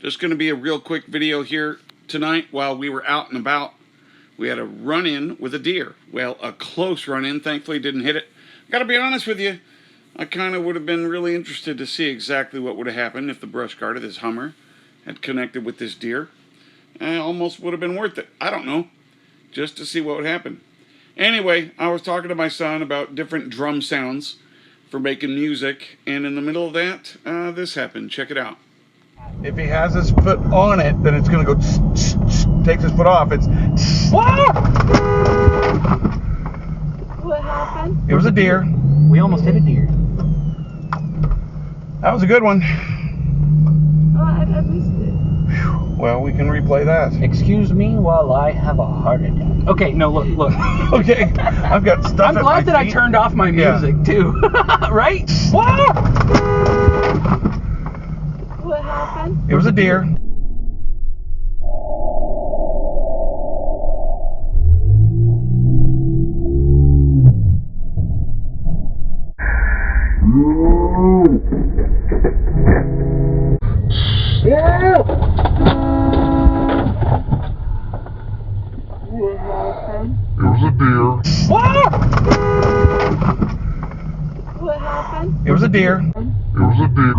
Just going to be a real quick video here tonight while we were out and about. We had a run-in with a deer. Well, a close run-in. Thankfully, didn't hit it. Got to be honest with you, I kind of would have been really interested to see exactly what would have happened if the brush guard of this Hummer had connected with this deer. It almost would have been worth it. I don't know. Just to see what would happen. Anyway, I was talking to my son about different drum sounds for making music, and in the middle of that, this happened. Check it out. If he has his foot on it, then it's going to go takes his foot off. It's What happened? It was a deer. We almost hit a deer. That was a good one. Oh, I missed it. Well, we can replay that. Excuse me while I have a heart attack. Okay, no, look. Okay, I've got stuff. I'm glad that I turned off my music too. Right? What happened? It was a deer. It was a deer. What happened? It was a deer. It was a deer.